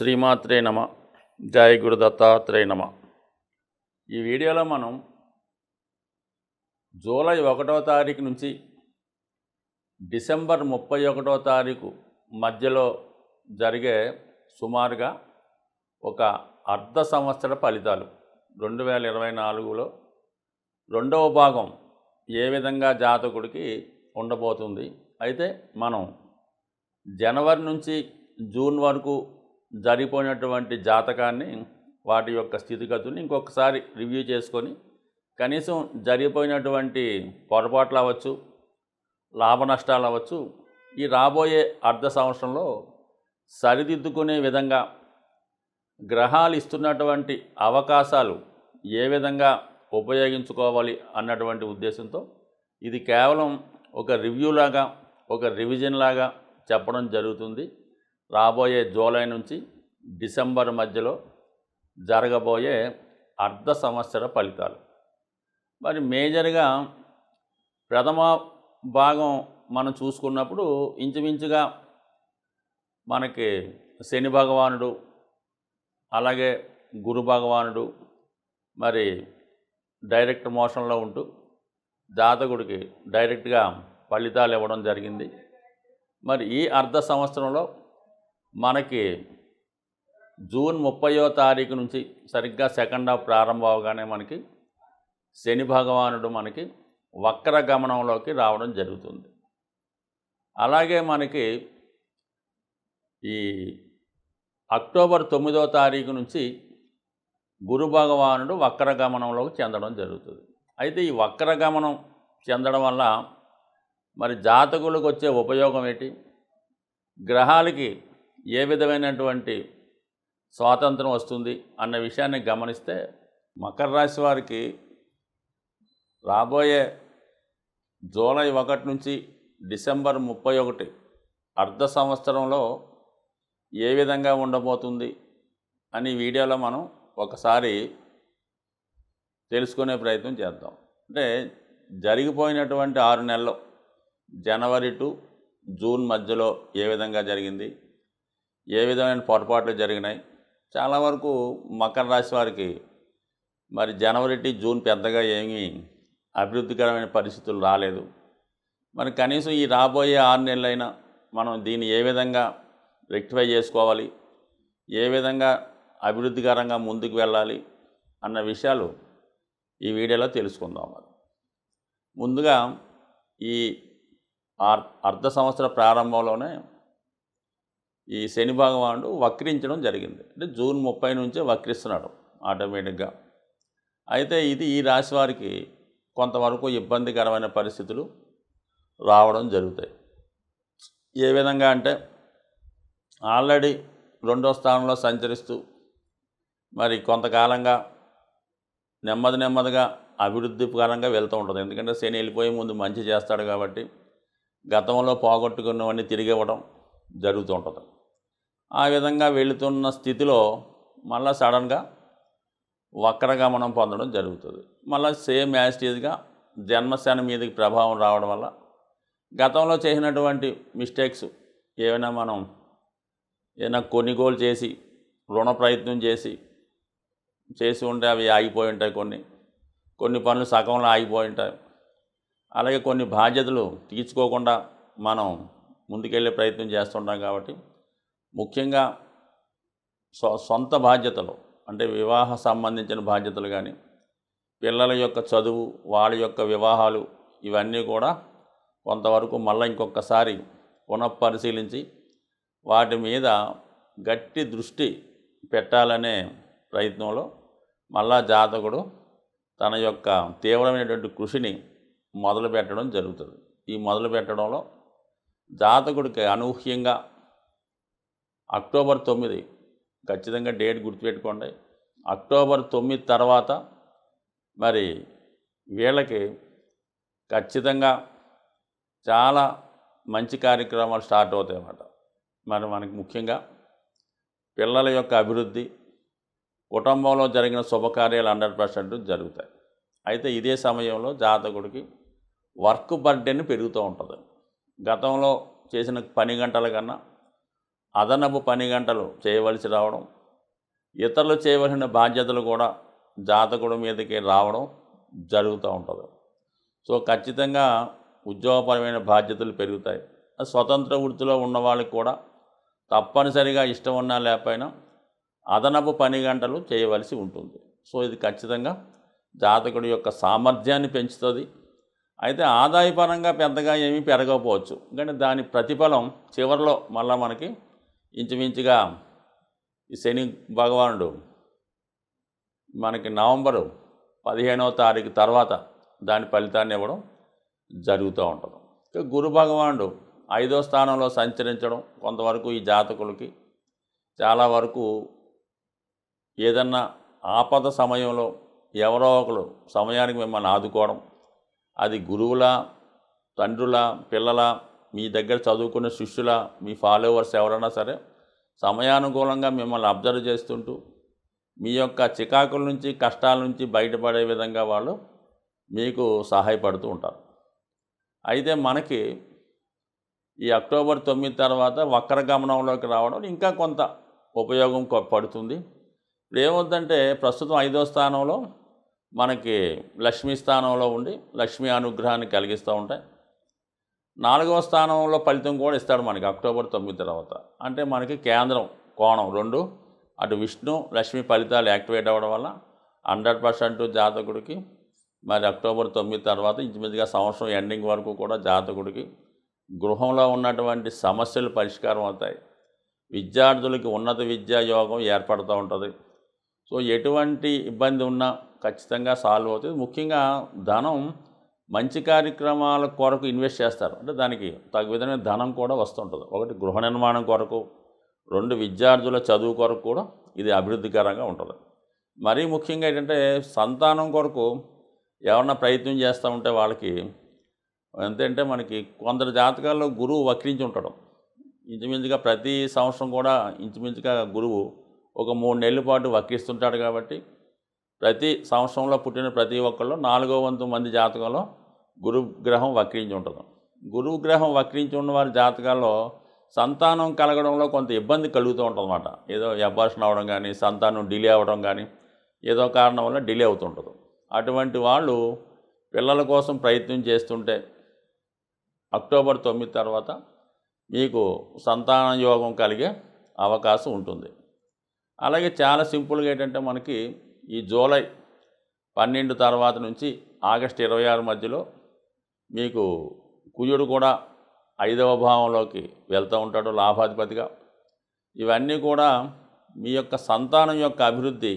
శ్రీమాత్రే నమ. జై గురు దత్తాత్రేయ నమ. ఈ వీడియోలో మనం జూలై 1వ తారీఖు నుంచి డిసెంబర్ 31వ తారీఖు మధ్యలో జరిగే సుమారుగా ఒక అర్ధ సంవత్సర ఫలితాలు 2024లో రెండవ భాగం ఏ విధంగా జాతకుడికి ఉండబోతుంది. అయితే మనం జనవరి నుంచి జూన్ వరకు జరిగిపోయినటువంటి జాతకాన్ని వాటి యొక్క స్థితిగతుల్ని ఇంకొకసారి రివ్యూ చేసుకొని కనీసం జరిగిపోయినటువంటి పొరపాట్లు అవ్వచ్చు, లాభ నష్టాలు అవ్వచ్చు, ఈ రాబోయే అర్ధ సంవత్సరంలో సరిదిద్దుకునే విధంగా గ్రహాలు ఇస్తున్నటువంటి అవకాశాలు ఏ విధంగా ఉపయోగించుకోవాలి అన్నటువంటి ఉద్దేశంతో ఇది కేవలం ఒక రివ్యూ లాగా, ఒక రివిజన్ లాగా చెప్పడం జరుగుతుంది. రాబోయే జూలై నుంచి డిసెంబర్ మధ్యలో జరగబోయే అర్ధ సంవత్సర ఫలితాలు. మరి మేజర్గా ప్రథమ భాగం మనం చూసుకున్నప్పుడు ఇంచుమించుగా మనకి శని భగవానుడు, అలాగే గురు భగవానుడు మరి డైరెక్ట్ మోషన్లో ఉంటూ జాతకుడికి డైరెక్ట్గా ఫలితాలు ఇవ్వడం జరిగింది. మరి ఈ అర్ధ సంవత్సరంలో మనకి జూన్ 30వ తారీఖు నుంచి సరిగ్గా సెకండ్ హాఫ్ ప్రారంభం అవగానే మనకి శని భగవానుడు మనకి వక్ర గమనంలోకి రావడం జరుగుతుంది. అలాగే మనకి ఈ అక్టోబర్ 9వ తారీఖు నుంచి గురు భగవానుడు వక్ర గమనంలోకి చెందడం జరుగుతుంది. అయితే ఈ వక్ర గమనం చెందడం వల్ల మరి జాతకులకు వచ్చే ఉపయోగం ఏంటి, గ్రహాలకి ఏ విధమైనటువంటి స్వాతంత్రం వస్తుంది అన్న విషయాన్ని గమనిస్తే మకర రాశి వారికి రాబోయే జూలై 1 నుంచి డిసెంబర్ 31 అర్ధ సంవత్సరంలో ఏ విధంగా ఉండబోతుంది అని వీడియోలో మనం ఒకసారి తెలుసుకునే ప్రయత్నం చేద్దాం. అంటే జరిగిపోయినటువంటి 6 నెలలు జనవరి టు జూన్ మధ్యలో ఏ విధంగా జరిగింది, ఏ విధమైన పొరపాట్లు జరిగినాయి. చాలా వరకు మకర రాశి వారికి మరి జనవరి టు జూన్ పెద్దగా ఏమీ అభివృద్ధికరమైన పరిస్థితులు రాలేదు. మరి కనీసం ఈ రాబోయే 6 నెలలైనా మనం దీన్ని ఏ విధంగా రెక్టిఫై చేసుకోవాలి, ఏ విధంగా అభివృద్ధికరంగా ముందుకు వెళ్ళాలి అన్న విషయాలు ఈ వీడియోలో తెలుసుకుందాం. ముందుగా ఈ అర్ధ సంవత్సర ప్రారంభంలోనే ఈ శని భగవానుడు వక్రించడం జరిగింది. అంటే జూన్ 30 నుంచే వక్రిస్తున్నాడు ఆటోమేటిక్గా. అయితే ఇది ఈ రాశి వారికి కొంతవరకు ఇబ్బందికరమైన పరిస్థితులు రావడం జరుగుతాయి. ఏ విధంగా అంటే ఆల్రెడీ 2వ స్థానంలో సంచరిస్తూ మరి కొంతకాలంగా నెమ్మదిగా అభివృద్ధికరంగా వెళ్తూ ఉంటుంది. ఎందుకంటే శని వెళ్ళిపోయే ముందు మంచి చేస్తాడు కాబట్టి గతంలో పోగొట్టుకున్నవన్నీ తిరిగి ఇవ్వడం జరుగుతూ ఉంటుంది. ఆ విధంగా వెళుతున్న స్థితిలో మళ్ళీ సడన్గా వక్రగమనం పొందడం జరుగుతుంది. మళ్ళీ సేమ్ యాజిటీజ్గా జన్మశని మీదకి ప్రభావం రావడం వల్ల గతంలో చేసినటువంటి మిస్టేక్స్ ఏమైనా కొనుగోలు చేసి రుణ ప్రయత్నం చేసి ఉంటే అవి ఆగిపోయి ఉంటాయి. కొన్ని పనులు సగంలో ఆగిపోయి ఉంటాయి. అలాగే కొన్ని బాధ్యతలు తీర్చుకోకుండా మనం ముందుకెళ్ళే ప్రయత్నం చేస్తుంటాం. కాబట్టి ముఖ్యంగా సొంత బాధ్యతలు అంటే వివాహ సంబంధించిన బాధ్యతలు కానీ, పిల్లల యొక్క చదువు, వాళ్ళ యొక్క వివాహాలు, ఇవన్నీ కూడా కొంతవరకు మళ్ళీ ఇంకొకసారి పునఃపరిశీలించి వాటి మీద గట్టి దృష్టి పెట్టాలనే ప్రయత్నంలో మళ్ళా జాతకుడు తన యొక్క తీవ్రమైనటువంటి కృషిని మొదలు పెట్టడం జరుగుతుంది. ఈ మొదలు పెట్టడంలో జాతకుడికి అనూహ్యంగా అక్టోబర్ 9 ఖచ్చితంగా డేట్ గుర్తుపెట్టుకోండి. అక్టోబర్ 9 తర్వాత మరి వీళ్ళకి ఖచ్చితంగా చాలా మంచి కార్యక్రమాలు స్టార్ట్ అవుతాయి అన్నమాట. మరి మనకి ముఖ్యంగా పిల్లల యొక్క అభివృద్ధి, కుటుంబంలో జరిగిన శుభకార్యాలు 100% జరుగుతాయి. అయితే ఇదే సమయంలో జాతకుడికి వర్క్ బర్డెన్ పెరుగుతూ ఉంటుంది. గతంలో చేసిన పని గంటల కన్నా అదనపు పని గంటలు చేయవలసి రావడం, ఇతరులు చేయవలసిన బాధ్యతలు కూడా జాతకుడి మీదకి రావడం జరుగుతూ ఉంటుంది. సో ఖచ్చితంగా ఉద్యోగపరమైన బాధ్యతలు పెరుగుతాయి. స్వతంత్ర వృత్తిలో ఉన్న వాళ్ళకి కూడా తప్పనిసరిగా ఇష్టం ఉన్నా లేకపోయినా అదనపు పని గంటలు చేయవలసి ఉంటుంది. సో ఇది ఖచ్చితంగా జాతకుడి యొక్క సామర్థ్యాన్ని పెంచుతుంది. అయితే ఆదాయపరంగా పెద్దగా ఏమీ పెరగకపోవచ్చు, కానీ దాని ప్రతిఫలం చివరిలో మళ్ళీ మనకి ఇంచుమించుగా ఈ శని భగవానుడు మనకి నవంబరు 15వ తారీఖు తర్వాత దాని ఫలితాన్ని ఇవ్వడం జరుగుతూ ఉంటుంది. ఇక గురు భగవానుడు 5వ స్థానంలో సంచరించడం కొంతవరకు ఈ జాతకులకి చాలా వరకు ఏదన్నా ఆపద సమయంలో ఎవరో ఒకరు సమయానికి మిమ్మల్ని ఆదుకోవడం, అది గురువుల, తండ్రుల, పిల్లల, మీ దగ్గర చదువుకున్న శిష్యుల, మీ ఫాలోవర్స్ ఎవరైనా సరే సమయానుకూలంగా మిమ్మల్ని అబ్జర్వ్ చేస్తుంటూ మీ యొక్క చికాకుల నుంచి, కష్టాల నుంచి బయటపడే విధంగా వాళ్ళు మీకు సహాయపడుతూ ఉంటారు. అయితే మనకి ఈ అక్టోబర్ 9 తర్వాత వక్రగమనంలోకి రావడం ఇంకా కొంత ఉపయోగం పడుతుంది. ఇప్పుడు ఏమవుతుందంటే ప్రస్తుతం 5వ స్థానంలో మనకి లక్ష్మీ స్థానంలో ఉండి లక్ష్మీ అనుగ్రహాన్ని కలిగిస్తూ ఉంటాయి. 4వ స్థానంలో ఫలితం కూడా ఇస్తాడు మనకి అక్టోబర్ 9 తర్వాత. అంటే మనకి కేంద్రం కోణం 2 అటు విష్ణు లక్ష్మీ ఫలితాలు యాక్టివేట్ అవ్వడం వల్ల 100% జాతకుడికి మరి అక్టోబర్ 9 తర్వాత ఇంచుమించుగా సంవత్సరం ఎండింగ్ వరకు కూడా జాతకుడికి గృహంలో ఉన్నటువంటి సమస్యలు పరిష్కారం అవుతాయి. విద్యార్థులకి ఉన్నత విద్యా యోగం ఏర్పడుతూ ఉంటుంది. సో ఎటువంటి ఇబ్బంది ఉన్నా ఖచ్చితంగా సాల్వ్ అవుతుంది. ముఖ్యంగా ధనం మంచి కార్యక్రమాల కొరకు ఇన్వెస్ట్ చేస్తారు, అంటే దానికి తగు విధమైన ధనం కూడా వస్తుంటుంది. ఒకటి గృహ నిర్మాణం కొరకు, 2 విద్యార్థుల చదువు కొరకు కూడా ఇది అభివృద్ధికరంగా ఉంటుంది. మరీ ముఖ్యంగా ఏంటంటే సంతానం కొరకు ఎవరన్నా ప్రయత్నం చేస్తూ ఉంటే వాళ్ళకి ఎంతంటే మనకి కొందరు జాతకాల్లో గురువు వక్రించి ఉంటాడు. ఇంచుమించుగా ప్రతి సంవత్సరం కూడా ఇంచుమించుగా గురువు ఒక 3 నెలల పాటు వక్రిస్తుంటాడు. కాబట్టి ప్రతి సంవత్సరంలో పుట్టిన ప్రతి ఒక్కళ్ళు 4వ వంతు మంది జాతకంలో గురుగ్రహం వక్రించి ఉంటుంది. గురుగ్రహం వక్రించి ఉన్న వారి జాతకాల్లో సంతానం కలగడంలో కొంత ఇబ్బంది కలుగుతూ ఉంటుందన్నమాట. ఏదో అబార్షన్ అవ్వడం కానీ, సంతానం డిలే అవ్వడం కానీ, ఏదో కారణం వల్ల డిలే అవుతుంటుంది. అటువంటి వాళ్ళు పిల్లల కోసం ప్రయత్నం చేస్తుంటే అక్టోబర్ 9 తర్వాత మీకు సంతాన యోగం కలిగే అవకాశం ఉంటుంది. అలాగే చాలా సింపుల్గా ఏంటంటే మనకి ఈ జూలై 12 తర్వాత నుంచి ఆగస్టు 26 మధ్యలో మీకు కుజుడు కూడా 5వ భావంలోకి వెళ్తూ ఉంటాడు లాభాధిపతిగా. ఇవన్నీ కూడా మీ యొక్క సంతానం యొక్క అభివృద్ధి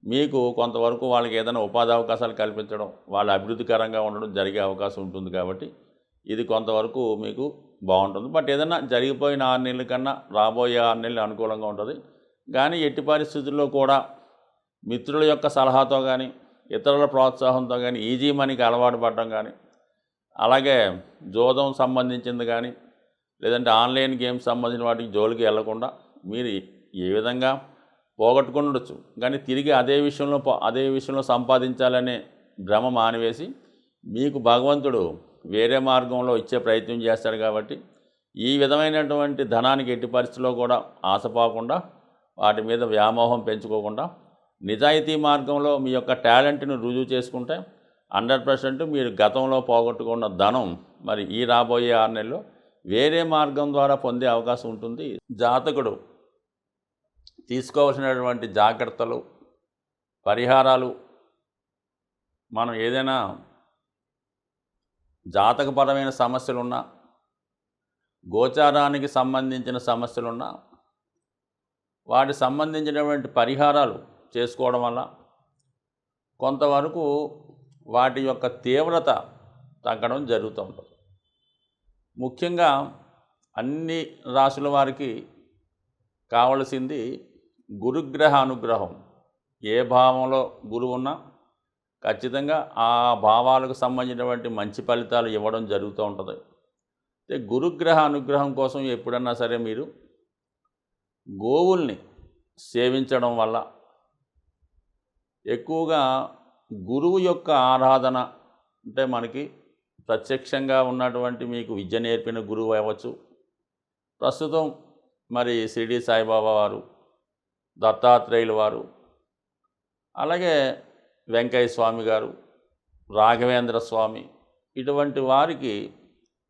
మీకు కొంతవరకు వాళ్ళకి ఏదైనా ఉపాధి అవకాశాలు కల్పించడం, వాళ్ళ అభివృద్ధికరంగా ఉండడం జరిగే అవకాశం ఉంటుంది. కాబట్టి ఇది కొంతవరకు మీకు బాగుంటుంది. బట్ ఏదైనా జరిగిపోయిన 6 నెలల కన్నా రాబోయే 6 నెలలు అనుకూలంగా ఉంటుంది. కానీ ఎట్టి పరిస్థితుల్లో కూడా మిత్రుల యొక్క సలహాతో కానీ, ఇతరుల ప్రోత్సాహంతో కానీ, ఈజీ మనీకి అలవాటు పడడం కానీ, అలాగే జోదం సంబంధించింది కానీ, లేదంటే ఆన్లైన్ గేమ్స్ సంబంధించిన వాటికి జోలికి వెళ్లకుండా మీరు ఏ విధంగా పోగొట్టుకుని ఉండొచ్చు, కానీ తిరిగి అదే విషయంలో సంపాదించాలనే భ్రమ మానివేసి మీకు భగవంతుడు వేరే మార్గంలో ఇచ్చే ప్రయత్నం చేస్తాడు. కాబట్టి ఈ విధమైనటువంటి ధనానికి ఎట్టి పరిస్థితుల్లో కూడా ఆశపోకుండా, వాటి మీద వ్యామోహం పెంచుకోకుండా నిజాయితీ మార్గంలో మీ యొక్క టాలెంట్ను రుజువు చేసుకుంటే 100% మీరు గతంలో పోగొట్టుకున్న ధనం మరి ఈ రాబోయే 6 నెలల్లో వేరే మార్గం ద్వారా పొందే అవకాశం ఉంటుంది. జాతకుడు తీసుకోవాల్సినటువంటి జాగ్రత్తలు, పరిహారాలు, మనం ఏదైనా జాతకపరమైన సమస్యలున్నా, గోచారానికి సంబంధించిన సమస్యలున్నా వాటికి సంబంధించినటువంటి పరిహారాలు చేసుకోవడం వల్ల కొంతవరకు వాటి యొక్క తీవ్రత తగ్గడం జరుగుతూ ఉంటుంది. ముఖ్యంగా అన్ని రాశుల వారికి కావలసింది గురుగ్రహ అనుగ్రహం. ఏ భావంలో గురువు ఉన్నా ఖచ్చితంగా ఆ భావాలకు సంబంధించినటువంటి మంచి ఫలితాలు ఇవ్వడం జరుగుతూ ఉంటుంది. గురుగ్రహ అనుగ్రహం కోసం ఎప్పుడన్నా సరే మీరు గోవుల్ని సేవించడం వల్ల, ఎక్కువగా గురువు యొక్క ఆరాధన, అంటే మనకి ప్రత్యక్షంగా ఉన్నటువంటి మీకు విద్య నేర్పిన గురువు అవ్వచ్చు, ప్రస్తుతం మరి షిరిడి సాయిబాబా వారు, దత్తాత్రేయులు వారు, అలాగే వెంకయ్య స్వామి గారు, రాఘవేంద్ర స్వామి, ఇటువంటి వారికి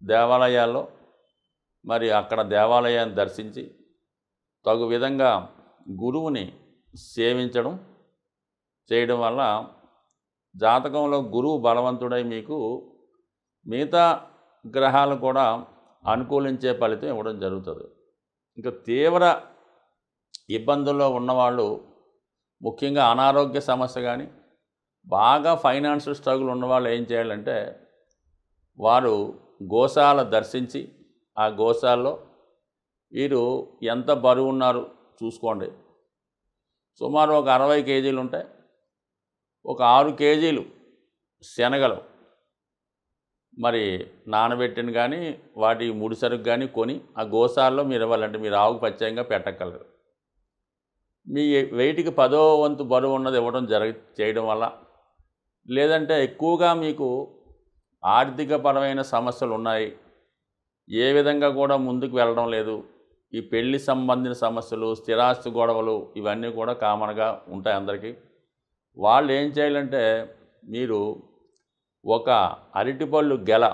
దేవాలయాల్లో మరి అక్కడ దేవాలయాన్ని దర్శించి తగు విధంగా గురువుని సేవించడం చేయడం వల్ల జాతకంలో గురువు బలవంతుడై మీకు మిగతా గ్రహాలు కూడా అనుకూలించే ఫలితం ఇవ్వడం జరుగుతుంది. ఇంకా తీవ్ర ఇబ్బందుల్లో ఉన్నవాళ్ళు, ముఖ్యంగా అనారోగ్య సమస్య కానీ బాగా ఫైనాన్షియల్ స్ట్రగుల్ ఉన్నవాళ్ళు ఏం చేయాలంటే వారు గోశాల దర్శించి ఆ గోశాలలో వీరు ఎంత బరువు ఉన్నారు చూసుకోండి. సుమారు ఒక 60 కేజీలు ఉంటాయి. ఒక 6 కేజీలు శనగలు మరి నానబెట్టిన కానీ వాటి ముడిసరుకు కానీ కొని ఆ గోశాలలో మీరు ఇవ్వాలంటే మీరు ఆవుకు ప్రత్యేకంగా పెట్టగలరు. మీ వెయిట్కి 10వ వంతు బరువు ఉన్నది ఇవ్వడం చేయడం వల్ల, లేదంటే ఎక్కువగా మీకు ఆర్థికపరమైన సమస్యలు ఉన్నాయి, ఏ విధంగా కూడా ముందుకు వెళ్ళడం లేదు, ఈ పెళ్లి సంబంధించిన సమస్యలు, స్థిరాస్తి గొడవలు ఇవన్నీ కూడా కామన్గా ఉంటాయి అందరికీ. వాళ్ళు ఏం చేయాలంటే మీరు ఒక అరటిపళ్ళు గెల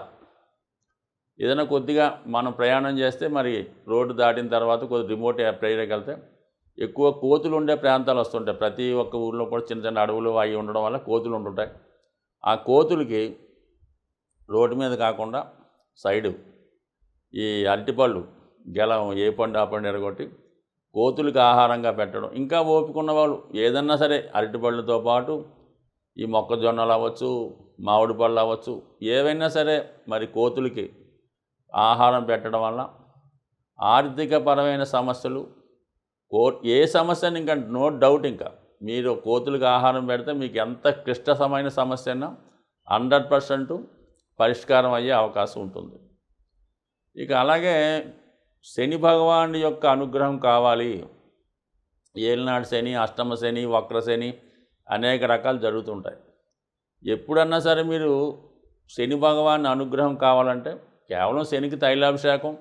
ఏదైనా కొద్దిగా మనం ప్రయాణం చేస్తే మరి రోడ్డు దాటిన తర్వాత కొద్ది రిమోట్ ఏరియాకి వెళ్తే ఎక్కువ కోతులు ఉండే ప్రాంతాలు వస్తుంటాయి. ప్రతి ఒక్క ఊళ్ళో కూడా చిన్న చిన్న అడవులు అవి ఉండడం వల్ల కోతులు ఉంటుంటాయి. ఆ కోతులకి రోడ్డు మీద కాకుండా సైడు ఈ అరటిపళ్ళు గెలం ఏ పండు ఆ పండు ఎరగొట్టి కోతులకి ఆహారంగా పెట్టడం. ఇంకా ఓపిక ఉన్న వాళ్ళు ఏదన్నా సరే అరటిపళ్ళతో పాటు ఈ మొక్కజొన్నలు అవ్వచ్చు, మామిడి పళ్ళు అవ్వచ్చు, ఏవైనా సరే మరి కోతులకి ఆహారం పెట్టడం వల్ల ఆర్థికపరమైన సమస్యలు ఏ సమస్యని ఇంకా నో డౌట్ ఇంకా మీరు కోతులకు ఆహారం పెడితే మీకు ఎంత క్లిష్టమైన సమస్య అయినా 100% పరిష్కారం అయ్యే అవకాశం ఉంటుంది. ఇక అలాగే శని భగవానుడి యొక్క అనుగ్రహం కావాలి. ఏలినాడు శని, అష్టమ శని, వక్ర శని అనేక రకాలు జరుగుతుంటాయి. ఎప్పుడన్నా సరే మీరు శని భగవాన్ అనుగ్రహం కావాలంటే కేవలం శనికి తైలాభిషేకం,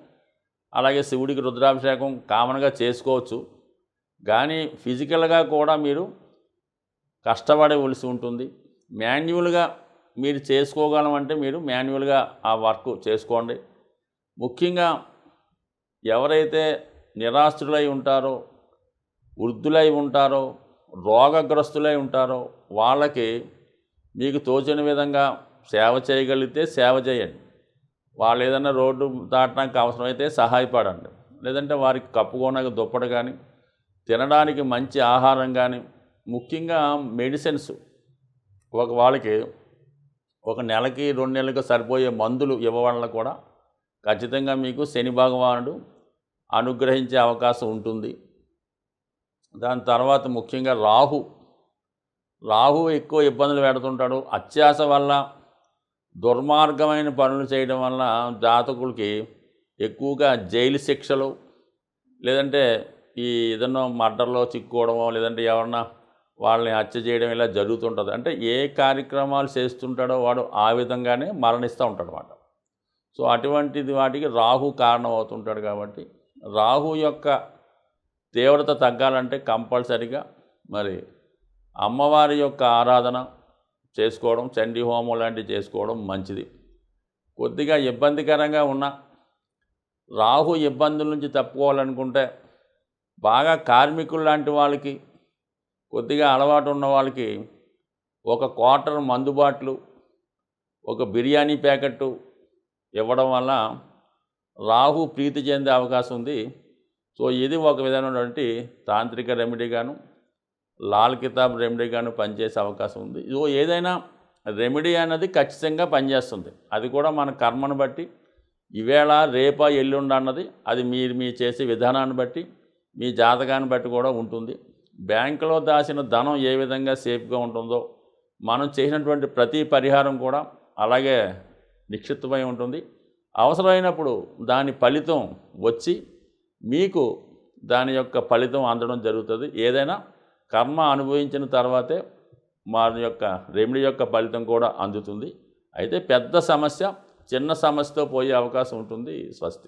అలాగే శివుడికి రుద్రాభిషేకం కామన్గా చేసుకోవచ్చు. కానీ ఫిజికల్గా కూడా మీరు కష్టపడవలసి ఉంటుంది. మాన్యువల్గా మీరు చేసుకోగలమంటే మీరు మాన్యువల్గా ఆ వర్క్ చేసుకోండి. ముఖ్యంగా ఎవరైతే నిరాశ్రులై ఉంటారో, వృద్ధులై ఉంటారో, రోగగ్రస్తులై ఉంటారో వాళ్ళకి మీకు తోచిన విధంగా సేవ చేయగలిగితే సేవ చేయండి. వాళ్ళు ఏదైనా రోడ్డు దాటడానికి అవసరమైతే సహాయపడండి. లేదంటే వారికి కప్పుకోనక దుప్పటి కానీ, తినడానికి మంచి ఆహారం కానీ, ముఖ్యంగా మెడిసిన్స్ వాళ్ళకి ఒక నెలకి 2 నెలలకు సరిపోయే మందులు ఇవ్వడం కూడా ఖచ్చితంగా మీకు శని భగవానుడు అనుగ్రహించే అవకాశం ఉంటుంది. దాని తర్వాత ముఖ్యంగా రాహు ఎక్కువ ఇబ్బందులు పెడుతుంటాడు. అత్యాశ వల్ల, దుర్మార్గమైన పనులు చేయడం వల్ల జాతకులకి ఎక్కువగా జైలు శిక్షలు, లేదంటే ఈ ఏదన్నా మర్డర్లో చిక్కుకోవడమో, లేదంటే ఎవరన్నా వాళ్ళని హత్య చేయడం ఇలా జరుగుతుంటుంది. అంటే ఏ కార్యక్రమాలు చేస్తుంటాడో వాడు ఆ విధంగానే మరణిస్తూ ఉంటాడు అన్నమాట. సో అటువంటిది వాటికి రాహు కారణం అవుతుంటాడు. కాబట్టి రాహు యొక్క తీవ్రత తగ్గాలంటే కంపల్సరిగా మరి అమ్మవారి యొక్క ఆరాధన చేసుకోవడం, చండీ హోమం లాంటివి చేసుకోవడం మంచిది. కొద్దిగా ఇబ్బందికరంగా ఉన్న రాహు ఇబ్బందుల నుంచి తప్పుకోవాలనుకుంటే బాగా కార్మికులు లాంటి వాళ్ళకి, కొద్దిగా అలవాటు ఉన్న వాళ్ళకి ఒక క్వార్టర్ మందు బాటిలు, ఒక బిర్యానీ ప్యాకెట్టు ఇవ్వడం వల్ల రాహు ప్రీతి చెందే అవకాశం ఉంది. సో ఇది ఒక విధమైనటువంటి తాంత్రిక రెమెడీగాను, లాల్ కితాబ్ రెమెడీగాను పనిచేసే అవకాశం ఉంది. ఏదైనా రెమెడీ అనేది ఖచ్చితంగా పనిచేస్తుంది. అది కూడా మన కర్మను బట్టి, ఈవేళ రేపా ఎల్లుండ అన్నది అది మీ చేసే విధానాన్ని బట్టి, మీ జాతకాన్ని బట్టి కూడా ఉంటుంది. బ్యాంకులో దాచిన ధనం ఏ విధంగా సేఫ్గా ఉంటుందో మనం చేసినటువంటి ప్రతి పరిహారం కూడా అలాగే నిక్షిప్తమై ఉంటుంది. అవసరమైనప్పుడు దాని ఫలితం వచ్చి మీకు దాని యొక్క ఫలితం అందడం జరుగుతుంది. ఏదైనా కర్మ అనుభవించిన తర్వాతే మన యొక్క రెమెడీ యొక్క ఫలితం కూడా అందుతుంది. అయితే పెద్ద సమస్య చిన్న సమస్యతో పోయే అవకాశం ఉంటుంది. స్వస్తి.